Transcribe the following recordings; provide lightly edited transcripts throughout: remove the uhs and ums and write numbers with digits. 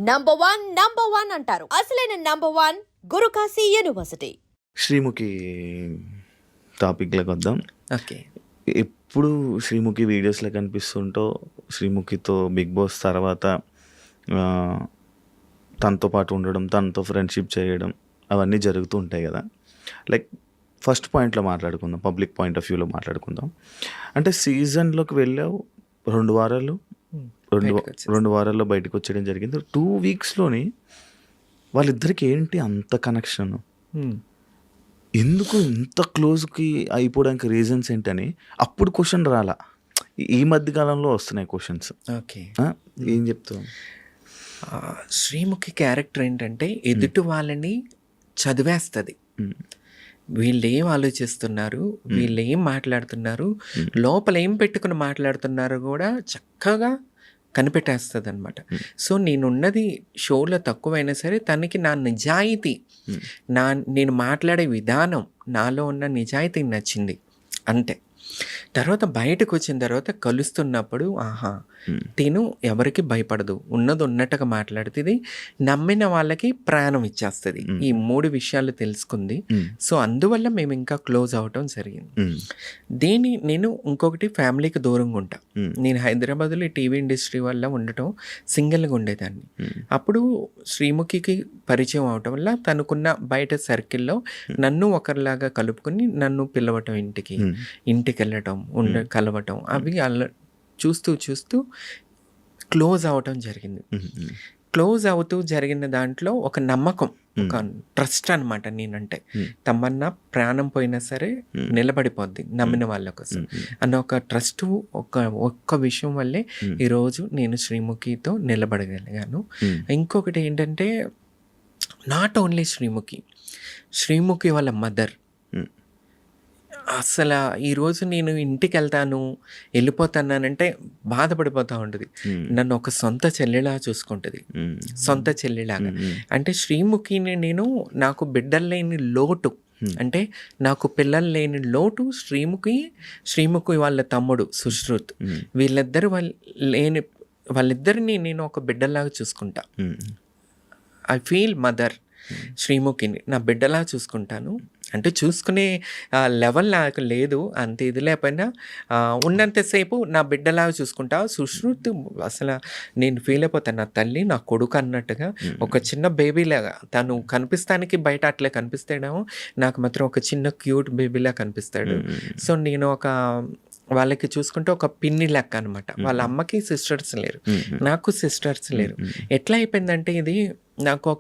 Number one అంటారు. అసలైన number one Guru Kashi university. Sreemukhi టాపిక్లోకి వద్దాం. ఓకే. ఎప్పుడు శ్రీముఖి వీడియోస్లో కనిపిస్తుంటో, శ్రీముఖితో బిగ్ బాస్ తర్వాత తనతో పాటు ఉండడం, తనతో ఫ్రెండ్షిప్ చేయడం అవన్నీ జరుగుతూ ఉంటాయి కదా. లైక్ ఫస్ట్ పాయింట్లో మాట్లాడుకుందాం, పబ్లిక్ పాయింట్ ఆఫ్ వ్యూలో మాట్లాడుకుందాం. అంటే సీజన్లోకి వెళ్ళావు, 2 వారాలు, రెండు వారాల్లో బయటకు వచ్చేయడం జరిగింది. 2 వీక్స్లోని వాళ్ళిద్దరికి ఏంటి అంత కనెక్షన్, ఎందుకు ఇంత క్లోజ్కి అయిపోవడానికి రీజన్స్ ఏంటని అప్పుడు క్వశ్చన్ రాలా. ఈ మధ్య కాలంలో వస్తున్నాయి క్వశ్చన్స్. ఓకే. ఏం చెప్తావు? శ్రీముఖి క్యారెక్టర్ ఏంటంటే ఎదుటి వాళ్ళని చదివేస్తుంది. వీళ్ళు ఏం ఆలోచిస్తున్నారు, వీళ్ళు ఏం మాట్లాడుతున్నారు, లోపల ఏం పెట్టుకుని మాట్లాడుతున్నారు కూడా చక్కగా కనిపెట్టేస్తుంది అనమాట. సో నేనున్నది షోలో తక్కువైనా సరే తనకి నా నిజాయితీ, నేను మాట్లాడే విధానం, నాలో ఉన్న నిజాయితీ నచ్చింది అంతే. తర్వాత బయటకు వచ్చిన తర్వాత కలుస్తున్నప్పుడు తిను ఎవరికి భయపడదు, ఉన్నది ఉన్నట్టుగా మాట్లాడుతుంది, నమ్మిన వాళ్ళకి ప్రాణం ఇచ్చేస్తుంది. ఈ 3 విషయాలు తెలుసుకుంది. సో అందువల్ల మేము ఇంకా క్లోజ్ అవటం జరిగింది. నేను ఇంకొకటి ఫ్యామిలీకి దూరంగా ఉంటా. నేను హైదరాబాద్లో టీవీ ఇండస్ట్రీ వల్ల ఉండటం, సింగిల్గా ఉండేదాన్ని. అప్పుడు శ్రీముఖికి పరిచయం అవటం వల్ల తనకున్న బయట సర్కిల్లో నన్ను ఒకరిలాగా కలుపుకొని నన్ను పిలవటం, ఇంటికి వెళ్ళటం, కలవటం, అవి చూస్తూ క్లోజ్ అవటం జరిగింది. క్లోజ్ అవుతూ జరిగిన దాంట్లో ఒక నమ్మకం, ఒక ట్రస్ట్ అనమాట. నేనంటే తమన్నా ప్రాణం పోయినా సరే నిలబడిపోద్ది నమ్మిన వాళ్ళ కోసం అన్న ఒక ట్రస్ట్, ఒక్క విషయం వల్లే ఈరోజు నేను శ్రీముఖితో నిలబడగలిగాను. ఇంకొకటి ఏంటంటే నాట్ ఓన్లీ శ్రీముఖి వాళ్ళ మదర్. అసలు ఈరోజు నేను ఇంటికి వెళ్ళిపోతానంటే బాధపడిపోతూ ఉంటుంది. నన్ను ఒక సొంత చెల్లిలా చూసుకుంటుంది, సొంత చెల్లిలాగా. అంటే శ్రీముఖిని నాకు బిడ్డలు లేని లోటు, అంటే నాకు పిల్లలు లేని లోటు శ్రీముఖి వాళ్ళ తమ్ముడు సుశ్రుత్, వాళ్ళిద్దరిని నేను ఒక బిడ్డలాగా చూసుకుంటా. ఐ ఫీల్ మదర్ శ్రీముఖిని నా బిడ్డలా చూసుకుంటాను. అంటే చూసుకునే లెవెల్ నాకు లేదు, అంత ఇది లేకపోయినా ఉన్నంతసేపు నా బిడ్డలాగా చూసుకుంటా. సుశ్రుత్ అసలు నేను ఫీల్ అయిపోతాను, నా తల్లి నా కొడుకు అన్నట్టుగా, ఒక చిన్న బేబీలాగా. తను కనిపిస్తానికి బయట అట్లా కనిపిస్తాడేమో, నాకు మాత్రం ఒక చిన్న క్యూట్ బేబీలా కనిపిస్తాడు. సో నేను వాళ్ళకి చూసుకుంటే ఒక పిన్ని లెక్క అనమాట. వాళ్ళ అమ్మకి సిస్టర్స్ లేరు, నాకు సిస్టర్స్ లేరు. ఎట్లా అయిపోయిందంటే ఇది నాకు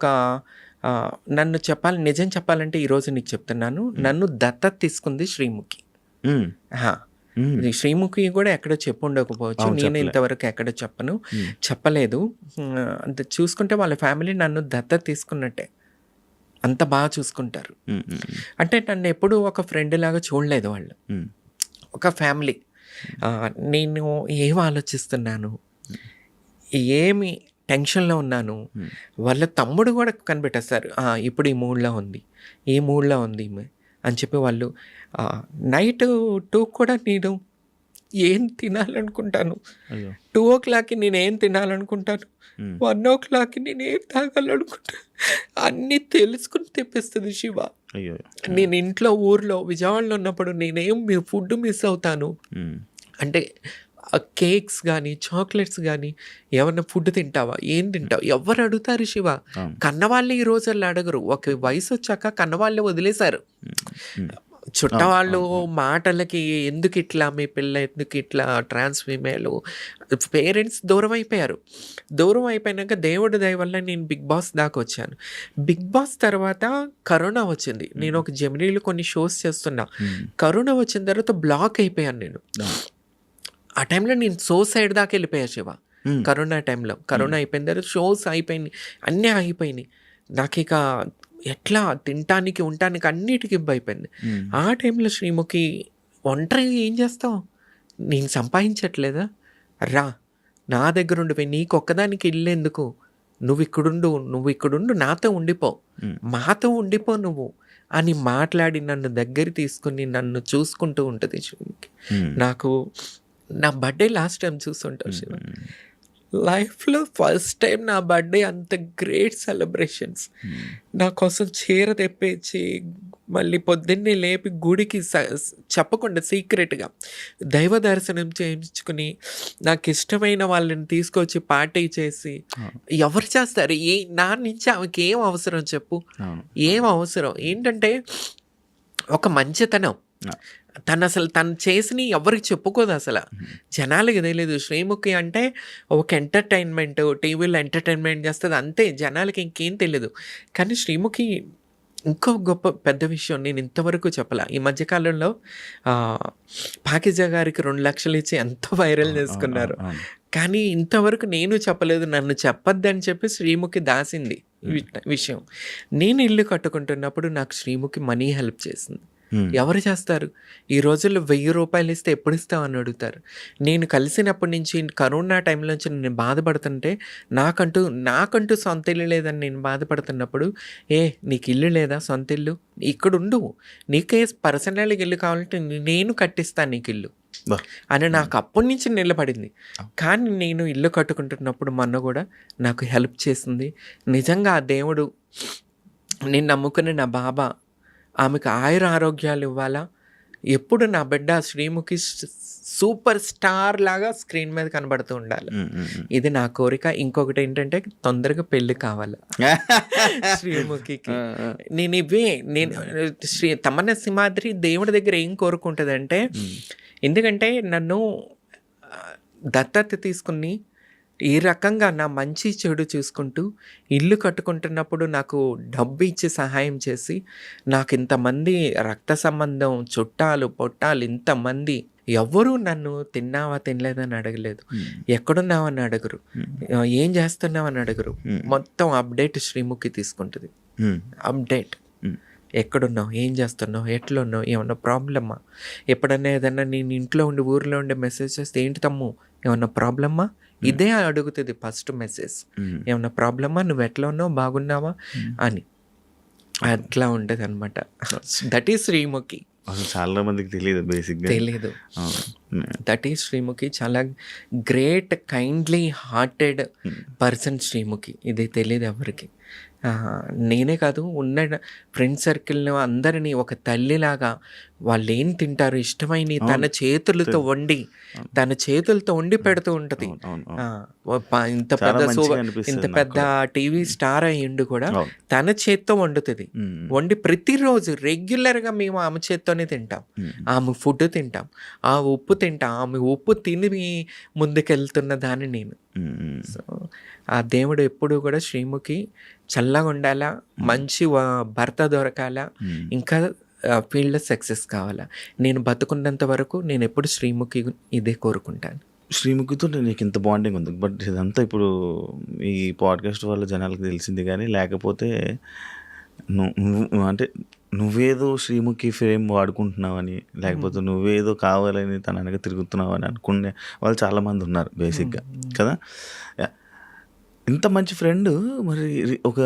నిజం చెప్పాలంటే ఈరోజు నీకు చెప్తున్నాను, నన్ను దత్తత తీసుకుంది శ్రీముఖి. శ్రీముఖి కూడా ఎక్కడో చెప్పు ఉండకపోవచ్చు, నేను ఇంతవరకు ఎక్కడ చెప్పలేదు. చూసుకుంటే వాళ్ళ ఫ్యామిలీ నన్ను దత్తత తీసుకున్నట్టే, అంత బాగా చూసుకుంటారు. అంటే నన్ను ఎప్పుడు ఒక ఫ్రెండ్ లాగా చూడలేదు వాళ్ళు, ఒక ఫ్యామిలీ. నేను ఏం ఆలోచిస్తున్నాను, ఏమి టెన్షన్లో ఉన్నాను, వాళ్ళ తమ్ముడు కూడా కనిపెట్టేస్తారు. ఇప్పుడు ఈ మూడ్లో ఉంది అని చెప్పి వాళ్ళు నైట్ 2 కూడా నేను ఏం తినాలనుకుంటాను, 2 o'clockకి నేను ఏం తినాలనుకుంటాను, 1 o'clockకి నేను ఏం తాగాలనుకుంటాను, అన్నీ తెలుసుకుని తెప్పిస్తుంది శివ. నేను ఇంట్లో ఊర్లో విజయవాడలో ఉన్నప్పుడు నేనేం ఫుడ్ మిస్ అవుతాను అంటే, కేక్స్ కానీ చాక్లెట్స్ కానీ, ఏమన్నా ఫుడ్ తింటావా, ఏం తింటావు, ఎవరు అడుగుతారు శివ? కన్నవాళ్ళు ఈ రోజుల్లో అడగరు. ఒక వయసు వచ్చాక కన్నవాళ్ళే వదిలేశారు. చుట్టవాళ్ళు మాటలకి ఎందుకు ఇట్లా, మీ పిల్ల ఎందుకు ఇట్లా, ట్రాన్స్ ఫీమేల్, పేరెంట్స్ దూరం అయిపోయినాక దేవుడి దయ వల్ల నేను బిగ్ బాస్ దాకా వచ్చాను. బిగ్ బాస్ తర్వాత కరోనా వచ్చింది. నేను ఒక జెమినీలో కొన్ని షోస్ చేస్తున్నా. కరోనా వచ్చిన తర్వాత బ్లాక్ అయిపోయాను నేను. ఆ టైంలో నేను సైడ్ దాకా వెళ్ళిపోయా శివ. కరోనా టైంలో, కరోనా అయిపోయిన తర్వాత షోస్ అయిపోయినాయి, అన్నీ ఆగిపోయినాయి. నాకు ఇక ఎట్లా తినటానికి ఉండటానికి అన్నిటికీ అయిపోయింది. ఆ టైంలో శ్రీముఖి, ఒంటరిగా ఏం చేస్తావు, నేను సంపాదించట్లేదా, రా నా దగ్గర ఉండిపోయి, నీకు ఒక్కదానికి ఇల్లు ఎందుకు, నువ్వు ఇక్కడుండు, నాతో ఉండిపో నువ్వు అని మాట్లాడి నన్ను దగ్గర తీసుకుని నన్ను చూసుకుంటూ ఉంటుంది శ్రీముఖి. నాకు నా బర్త్డే లాస్ట్ టైం చూస్తుంటావు శివ, లైఫ్‌లో ఫస్ట్ టైం నా బర్త్‌డే అంత గ్రేట్ సెలబ్రేషన్స్. నా కోసం చీర తెప్పించి, మళ్ళీ పొద్దున్నే లేపి గుడికి చెప్పకుండా సీక్రెట్‌గా దైవ దర్శనం చేయించుకుని, నాకిష్టమైన వాళ్ళని తీసుకొచ్చి పార్టీ చేసి, ఎవరు చేస్తారు? నా నుంచి ఆమెకేం అవసరం చెప్పు? అవును. ఏం అవసరం? ఏంటంటే ఒక మంచితనం. తను చేసినయి ఎవ్వరికి చెప్పుకోదసల. జనాలకి తెలీదు. శ్రీముఖి అంటే ఒక ఎంటర్‌టైన్‌మెంట్, టీవీలో ఎంటర్‌టైన్‌మెంట్ చేస్తది అంతే. జనాలకి ఇంకేం తెలీదు. కానీ శ్రీముఖి ఇంకో గొప్ప పెద్ద విషయం నేను ఇంతవరకు చెప్పలా. ఈ మధ్య కాలంలో పాకిజా గారికి 2,00,000 ఇచ్చి ఎంతో వైరల్ చేసుకున్నారు. అవును. కానీ ఇంతవరకు నేను చెప్పలేదు. నన్ను చెప్పొద్దని చెప్పి శ్రీముఖి దాసింది విషయం. నేను ఇల్లు కట్టుకుంటున్నప్పుడు నాకు శ్రీముఖి మనీ హెల్ప్ చేసింది. ఎవరు చేస్తారు? ఈ రోజుల్లో 1,000 రూపాయలు ఇస్తే ఎప్పుడు ఇస్తామని అడుగుతారు. నేను కలిసినప్పటి నుంచి కరోనా టైంలో నుంచి నేను బాధపడుతుంటే నాకంటూ సొంత ఇల్లు లేదని నేను బాధపడుతున్నప్పుడు, నీకు ఇల్లు లేదా సొంత ఇల్లు? ఇక్కడ ఉండు, నీకే పర్సనల్గా ఇల్లు కావాలంటే నేను కట్టిస్తాను నీకు ఇల్లు అని నాకు అప్పటి నుంచి నిలబడింది. కానీ నేను ఇల్లు కట్టుకుంటున్నప్పుడు మొన్న కూడా నాకు హెల్ప్ చేసింది. నిజంగా ఆ దేవుడు, నేను నమ్ముకునే నా బాబా ఆమెకు ఆయుర ఆరోగ్యాలు ఇవ్వాలా. ఎప్పుడు నా బిడ్డ శ్రీముఖి సూపర్ స్టార్ లాగా స్క్రీన్ మీద కనబడుతూ ఉండాలి. ఇది నా కోరిక. ఇంకొకటి ఏంటంటే తొందరగా పెళ్ళి కావాలి శ్రీముఖికి. నేను తమన్నా సింహాద్రి దేవుడి దగ్గర ఏం కోరుకుంటుందంటే, ఎందుకంటే నన్ను దత్తత తీసుకుని ఈ రకంగా నా మంచి చెడు చూసుకుంటూ ఇల్లు కట్టుకుంటున్నప్పుడు నాకు డబ్బు ఇచ్చి సహాయం చేసి, నాకు ఇంతమంది రక్త సంబంధం చుట్టాలు పొట్టాలు ఇంతమంది ఎవ్వరూ నన్ను తిన్నావా తినలేదని అడగలేదు. ఎక్కడున్నావని అడగరు, ఏం చేస్తున్నావని అడగరు. మొత్తం అప్డేట్ శ్రీముఖి తీసుకుంటుంది. అప్డేట్, ఎక్కడున్నావు, ఏం చేస్తున్నావు, ఎట్లున్నావు, ఏమన్నా ప్రాబ్లమ్మా, ఎప్పుడన్నా ఏదన్నా నేను ఇంట్లో ఉండి ఊరిలో ఉండే మెసేజ్ చేస్తే, ఏంటి తమ్ము ఏమన్నా ప్రాబ్లమ్మా, ఇదే అడుగుతుంది ఫస్ట్ మెసేజ్. ఏమన్నా ప్రాబ్లమా, నువ్వు ఎట్లా ఉన్నావు, బాగున్నావా అని. అట్లా ఉంటుంది అనమాట. That is Sreemukhi. చాలా మందికి తెలియదు, బేసిక్గా తెలియదు. That is Sreemukhi. చాలా great kindly hearted person Sreemukhi. ఇది తెలియదు ఎవరికి. నేనే కాదు, ఉన్న ఫ్రెండ్ సర్కిల్ని అందరినీ ఒక తల్లిలాగా వాళ్ళు ఏం తింటారు ఇష్టమైన తన చేతులతో వండి పెడుతూ ఉంటుంది. ఇంత పెద్ద టీవీ స్టార్ అయ్యిండు కూడా తన చేత్తో వండుతుంది. వండి ప్రతిరోజు రెగ్యులర్గా మేము ఆమె చేత్తోనే తింటాం. ఆమె ఫుడ్ తింటాం, ఆ ఉప్పు తింటాం. ఆమె ఉప్పు తిని ముందుకెళ్తున్న దాన్ని నేను. సో ఆ దేవుడు ఎప్పుడు కూడా శ్రీముఖి చల్లగా ఉండాలా, మంచి భర్త దొరకాలా, ఇంకా ఫీల్డ్లో సక్సెస్ కావాలా. నేను బతుకున్నంత వరకు నేను ఎప్పుడు శ్రీముఖి ఇదే కోరుకుంటాను. శ్రీముఖితో నీకు ఇంత బాండింగ్ ఉంది. బట్ ఇదంతా ఇప్పుడు ఈ పాడ్కాస్ట్ వల్ల జనాలకు తెలిసింది. కానీ లేకపోతే అంటే నువ్వేదో శ్రీముఖి ఫ్రేమ్ వాడుకుంటున్నావని, లేకపోతే నువ్వేదో కావాలని తన వెనక తిరుగుతున్నావని అనుకునే వాళ్ళు చాలామంది ఉన్నారు బేసిక్గా కదా. ఇంత మంచి ఫ్రెండ్ మరి ఒక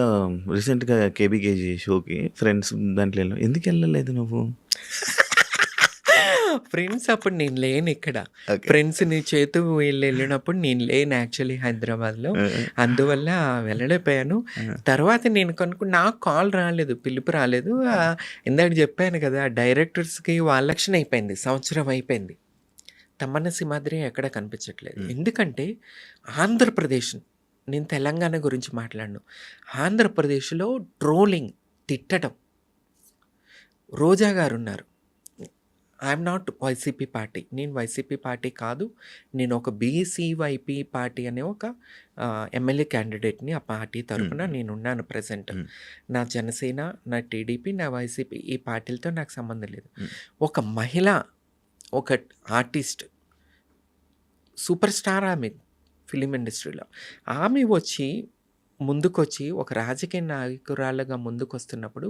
రీసెంట్గా కేబీకేజీ షోకి ఫ్రెండ్స్ దాంట్లో ఎందుకు వెళ్ళలేదు నువ్వు? ఫ్రెండ్స్ అప్పుడు నేను లేను ఇక్కడ. ఫ్రెండ్స్ నీ చేతు వెళ్ళినప్పుడు నేను లేను యాక్చువల్లీ హైదరాబాద్లో. అందువల్ల వెళ్ళలేకపోయాను. తర్వాత నేను నాకు కాల్ రాలేదు, పిలుపు రాలేదు. ఇందాక చెప్పాను కదా, డైరెక్టర్స్కి ఎలక్షన్ అయిపోయింది, సంవత్సరం అయిపోయింది. తమన్నా సింహాద్రి ఎక్కడ కనిపించట్లేదు. ఎందుకంటే ఆంధ్రప్రదేశ్, నేను తెలంగాణ గురించి మాట్లాడను, ఆంధ్రప్రదేశ్లో ట్రోలింగ్, తిట్టడం. రోజా గారు ఉన్నారు. ఐఎమ్ నాట్ వైసీపీ పార్టీ, నేను వైసీపీ పార్టీ కాదు, నేను ఒక బీసీవైపీ పార్టీ అనే ఒక ఎమ్మెల్యే క్యాండిడేట్ని. ఆ పార్టీ తరఫున నేనున్నాను ప్రజెంట్. నా జనసేన, నా టీడీపీ, నా వైసీపీ ఈ పార్టీలతో నాకు సంబంధం లేదు. ఒక మహిళ, ఒక ఆర్టిస్ట్, సూపర్ స్టార్ ఆమె ఫిలిం ఇండస్ట్రీలో, ఆమె ముందుకొచ్చి ఒక రాజకీయ నాయకురాలుగా ముందుకొస్తున్నప్పుడు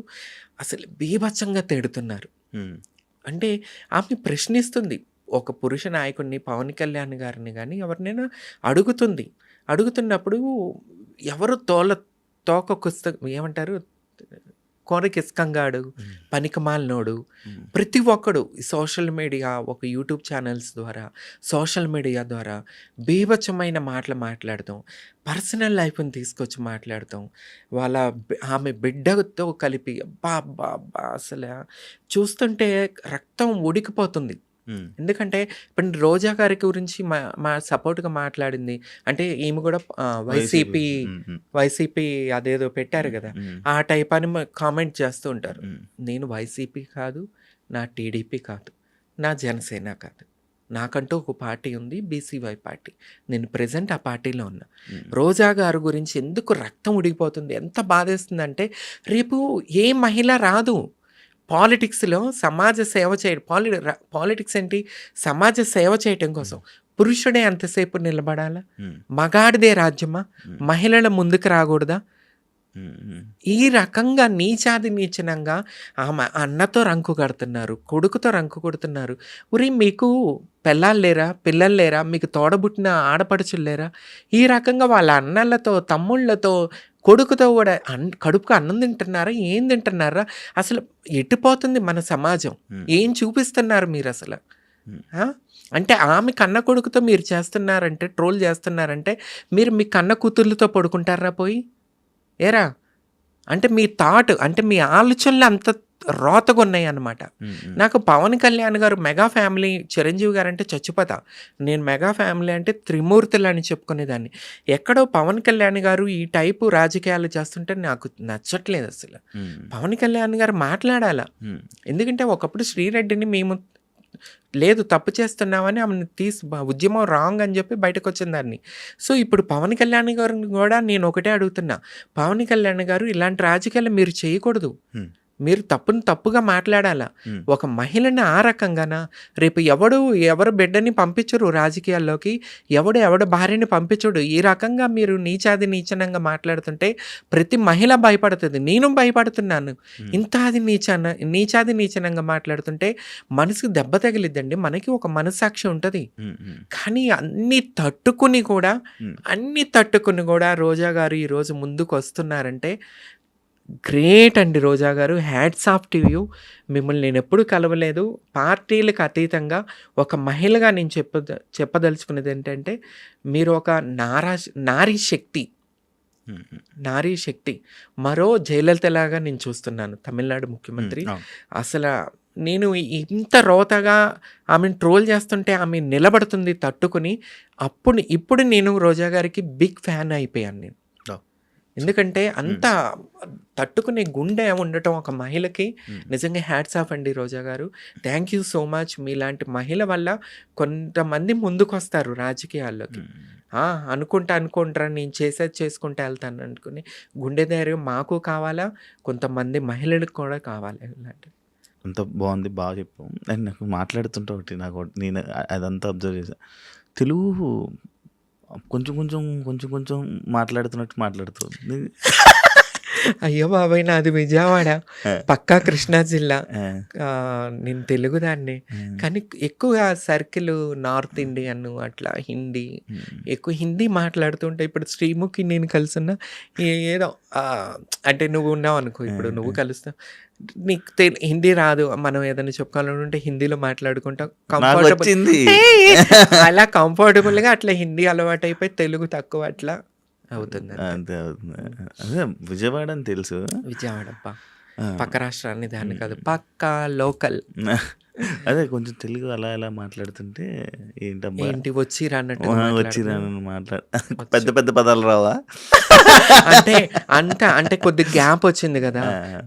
అసలు బీభత్సంగా తిడుతున్నారు. అంటే ఆమె ప్రశ్నిస్తుంది. ఒక పురుష నాయకుడిని, పవన్ కళ్యాణ్ గారిని కానీ ఎవరినైనా అడుగుతున్నప్పుడు ఎవరు తోకొస్త ఏమంటారు, కోరికిస్కంగాడు, పనికిమాలినోడు, ప్రతి ఒక్కడు సోషల్ మీడియా, ఒక యూట్యూబ్ ఛానల్స్ ద్వారా, సోషల్ మీడియా ద్వారా బీభత్సమైన మాటలు మాట్లాడతాం, పర్సనల్ లైఫ్ని తీసుకొచ్చి మాట్లాడతాం, వాళ్ళ ఆమె బిడ్డతో కలిపి అబ్బా అబ్బా అబ్బా అసలు చూస్తుంటే రక్తం ఉడికిపోతుంది. ఎందుకంటే ఇప్పుడు రోజా గారి గురించి మా సపోర్ట్గా మాట్లాడింది అంటే ఈమె కూడా వైసీపీ అదేదో పెట్టారు కదా, ఆ టైప్ అని కామెంట్ చేస్తూ ఉంటారు. నేను వైసీపీ కాదు, నా టీడీపీ కాదు, నా జనసేన కాదు, నాకంటూ ఒక పార్టీ ఉంది, బీసీవై పార్టీ. నేను ప్రెజెంట్ ఆ పార్టీలో ఉన్నా. రోజా గారి గురించి ఎందుకు రక్తం ఉడికిపోతుంది, ఎంత బాధేస్తుందంటే రేపు ఏ మహిళ రాదు పాలిటిక్స్లో సమాజ సేవ చేయడం. పాలిటిక్స్ ఏంటి, సమాజ సేవ చేయటం కోసం. పురుషుడే అంతసేపు నిలబడాలా? మగాడిదే రాజ్యమా? మహిళల ముందుకు రాకూడదా? ఈ రకంగా నీచాది నీచనంగా ఆమె అన్నతో రంకు కడుతున్నారు, కొడుకుతో రంకు కొడుతున్నారు. ఉరి మీకు పిల్లలు లేరా, పిల్లలు లేరా, మీకు తోడబుట్టిన ఆడపడుచులు లేరా? ఈ రకంగా వాళ్ళ అన్నలతో, తమ్ముళ్ళతో, కొడుకుతో కూడా కడుపుకు అన్నం తింటున్నారా, ఏం తింటున్నారా? అసలు ఎట్టిపోతుంది మన సమాజం? ఏం చూపిస్తున్నారు మీరు అసలు? అంటే ఆమె కన్న కొడుకుతో మీరు చేస్తున్నారంటే, ట్రోల్ చేస్తున్నారంటే మీరు మీ కన్న కూతుర్లతో పడుకుంటారా పోయి? ఏరా అంటే మీ థాట్ అంటే మీ ఆలోచనలు అంత రోతగా ఉన్నాయి అన్నమాట. నాకు పవన్ కళ్యాణ్ గారు మెగా ఫ్యామిలీ, చిరంజీవి గారు అంటే చచ్చిపోతా. నేను మెగా ఫ్యామిలీ అంటే త్రిమూర్తులు అని చెప్పుకునేదాన్ని. ఎక్కడో పవన్ కళ్యాణ్ గారు ఈ టైపు రాజకీయాలు చేస్తుంటే నాకు నచ్చట్లేదు అసలు. పవన్ కళ్యాణ్ గారు మాట్లాడాలా. ఎందుకంటే ఒకప్పుడు శ్రీరెడ్డిని మేము లేదు తప్పు చేస్తున్నామని ఆమెను ఉద్యమం రాంగ్ అని చెప్పి బయటకు వచ్చిందాన్ని. సో ఇప్పుడు పవన్ కళ్యాణ్ గారిని కూడా నేను ఒకటే అడుగుతున్నా, పవన్ కళ్యాణ్ గారు ఇలాంటి రాజకీయాలు మీరు చేయకూడదు. మీరు తప్పుగా మాట్లాడాలా. ఒక మహిళని ఆ రకంగానా? రేపు ఎవరు బిడ్డని పంపించరు రాజకీయాల్లోకి, ఎవడు భార్యని పంపించడు. ఈ రకంగా మీరు నీచాది నీచనంగా మాట్లాడుతుంటే ప్రతి మహిళ భయపడుతుంది. నేను భయపడుతున్నాను. ఇంత నీచాది నీచనంగా మాట్లాడుతుంటే మనసుకు దెబ్బ తగిలిద్దండి. మనకి ఒక మనస్సాక్షి ఉంటుంది. కానీ అన్ని తట్టుకుని కూడా రోజా గారు ఈరోజు ముందుకు వస్తున్నారంటే గ్రేట్ అండి. రోజా గారు హ్యాట్స్ ఆఫ్ టు యూ. మిమ్మల్ని నేను ఎప్పుడు కలవలేదు. పార్టీలకు అతీతంగా ఒక మహిళగా నేను చెప్పదలుచుకునేది ఏంటంటే మీరు ఒక నారీ శక్తి. మరో జయలలితలాగా నేను చూస్తున్నాను, తమిళనాడు ముఖ్యమంత్రి. అసలు నేను ఇంత రోతగా ఆమెను ట్రోల్ చేస్తుంటే ఆమె నిలబడుతుంది తట్టుకుని. ఇప్పుడు నేను రోజా గారికి బిగ్ ఫ్యాన్ అయిపోయాను నేను. ఎందుకంటే అంత తట్టుకునే గుండె ఉండటం ఒక మహిళకి నిజంగా హ్యాట్స్ ఆఫ్ అండి రోజా గారు. Thank you so much. మీలాంటి మహిళ వల్ల కొంతమంది ముందుకు వస్తారు రాజకీయాల్లోకి. అనుకుంటారా నేను చేసుకుంటా వెళ్తాను అనుకుని గుండె ధైర్యం మాకు కావాలా, కొంతమంది మహిళలకు కూడా కావాలి. ఇలాంటి అంత బాగుంది, బాగా చెప్పాం. అండ్ నాకు మాట్లాడుతుంటే ఒకటి నేను అదంతా అబ్జర్వ్ చేశాను. తెలుగు కొంచెం మాట్లాడుతున్నట్టు మాట్లాడుతుంది. అయ్యో బాబాయ్, నాది విజయవాడ, పక్కా కృష్ణా జిల్లా. నేను తెలుగు దాన్ని, కానీ ఎక్కువ సర్కిల్ నార్త్ ఇండియన్, అట్లా హిందీ, ఎక్కువ హిందీ మాట్లాడుతుంటే ఇప్పుడు శ్రీముఖి నేను కలుసున్నా ఏదో అంటే నువ్వు ఉన్నావు అనుకో, ఇప్పుడు నువ్వు కలుస్తావు, నీకు హిందీ రాదు, మనం ఏదైనా చెప్పుకోవాలనుకుంటే హిందీలో మాట్లాడుకుంటాం. అలా కంఫర్టబుల్గా అట్లా హిందీ అలవాటు అయిపోయి తెలుగు తక్కువ అట్లా అవుతుంది. అంతే అదే విజయవాడ అని తెలుసు. విజయవాడ పక్క రాష్ట్రాన్ని దాన్ని కాదు, పక్కా లోకల్. అదే కొంచెం తెలుగు అలా ఎలా మాట్లాడుతుంటే ఏంటి వచ్చిరా పెద్ద పెద్ద పదాలు రావా అంటే కొద్దిగా గ్యాప్ వచ్చింది కదా,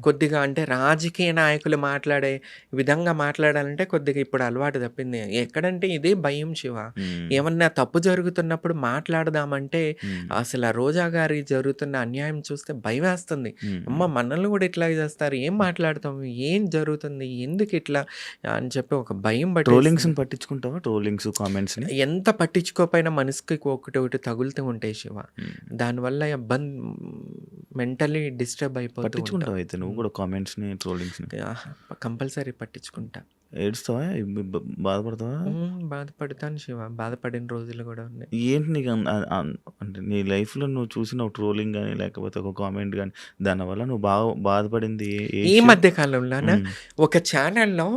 కొద్దిగా అంటే రాజకీయ నాయకులు మాట్లాడే విధంగా మాట్లాడాలంటే కొద్దిగా ఇప్పుడు అలవాటు తప్పింది. ఎక్కడంటే ఇదే భయం శివ. ఏమన్నా తప్పు జరుగుతున్నప్పుడు మాట్లాడదామంటే అసలు రోజా గారి జరుగుతున్న అన్యాయం చూస్తే భయం వేస్తుంది. అమ్మ మనల్ని కూడా ఇట్లా చేస్తారు, ఏం మాట్లాడతాం, ఏం జరుగుతుంది, ఎందుకు ఇట్లా అని చెప్పి ఒక భయం. ట్రోలింగ్స్ పట్టించుకుంటావా? ట్రోలింగ్స్ కామెంట్స్ ఎంత పట్టించుకోపోయినా మనసుకి ఒకటి తగులుతూ ఉంటాయి శివ. దానివల్ల మెంటలీ డిస్టర్బ్ అయిపోతూ ఉంటా. పట్టించుకుంటావు అయితే నువ్వు కూడా కామెంట్స్ని, ట్రోలింగ్స్ని? కంపల్సరీ పట్టించుకుంటా. ఏడుస్తావా? బాధపడతావా? బాధపడతాను శివ, బాధపడిన రోజులు కూడా ఉన్నాయి. ఏంటి నీకు అంటే నీ లైఫ్లో నువ్వు చూసిన ఒక ట్రోలింగ్ కానీ లేకపోతే ఒక కామెంట్ కానీ దానివల్ల నువ్వు బాగా బాధపడింది ఈ మధ్య కాలంలోన ఒక ఛానల్లో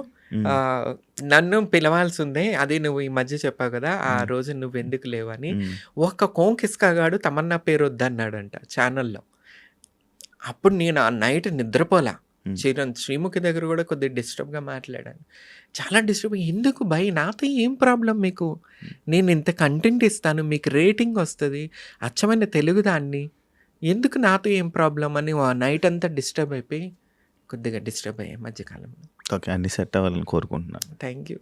నన్ను పిలవాల్సి ఉంది, అది నువ్వు ఈ మధ్య చెప్పావు కదా, ఆ రోజు నువ్వు ఎందుకు లేవని. ఒక కోంకిస్కాగాడు తమన్నా పేరు వద్దన్నాడంట ఛానల్లో. అప్పుడు నేను ఆ నైట్ నిద్రపోలా. శ్రీముఖి దగ్గర కూడా కొద్దిగా డిస్టర్బ్గా మాట్లాడాను. చాలా డిస్టర్బ్. ఎందుకు భయ్, నాతో ఏం ప్రాబ్లం మీకు? నేను ఇంత కంటెంట్ ఇస్తాను, మీకు రేటింగ్ వస్తుంది, అచ్చమైన తెలుగుదాన్ని, ఎందుకు నాతో ఏం ప్రాబ్లం అని ఆ నైట్ అంతా డిస్టర్బ్ అయిపోయి కొద్దిగా డిస్టర్బ్ అయ్యాయి మధ్యకాలంలో. ఓకే, అన్ని సెట్ అవ్వాలని కోరుకుంటున్నాను. Thank you.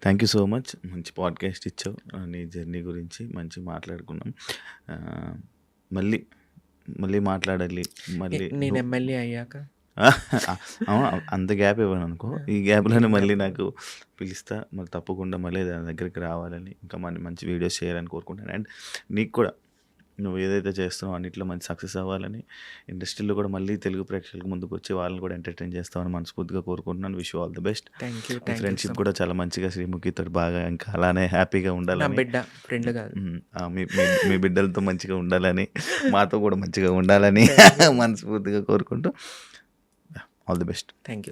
Thank you so much. మంచి పాడ్కాస్ట్ ఇచ్చావు, నీ జర్నీ గురించి మంచి మాట్లాడుకున్నాం. మళ్ళీ మాట్లాడాలి. మళ్ళీ నేను ఎమ్మెల్యే అయ్యాక అంత గ్యాప్ ఇవ్వను అనుకో, ఈ గ్యాప్లోనే మళ్ళీ నాకు పిలుస్తా, మళ్ళీ తప్పకుండా మళ్ళీ దాని దగ్గరికి రావాలని, ఇంకా మంచి వీడియోస్ చేయాలని కోరుకుంటాను. అండ్ నీకు కూడా నువ్వు ఏదైతే చేస్తున్నావు అన్నింటిలో మంచి సక్సెస్ అవ్వాలని, ఇండస్ట్రీలో కూడా మళ్ళీ తెలుగు ప్రేక్షకులకు ముందుకు వచ్చి వాళ్ళని కూడా ఎంటర్టైన్ చేస్తామని మనస్ఫూర్తిగా కోరుకుంటున్నాను. Wish you all the best. Friendship కూడా చాలా మంచిగా శ్రీముఖితో బాగా ఇంకా అలానే హ్యాపీగా ఉండాలని, ఫ్రెండ్ కాదు మీ బిడ్డలతో మంచిగా ఉండాలని, మాతో కూడా మంచిగా ఉండాలని మనస్ఫూర్తిగా కోరుకుంటూ all the best. Thank you.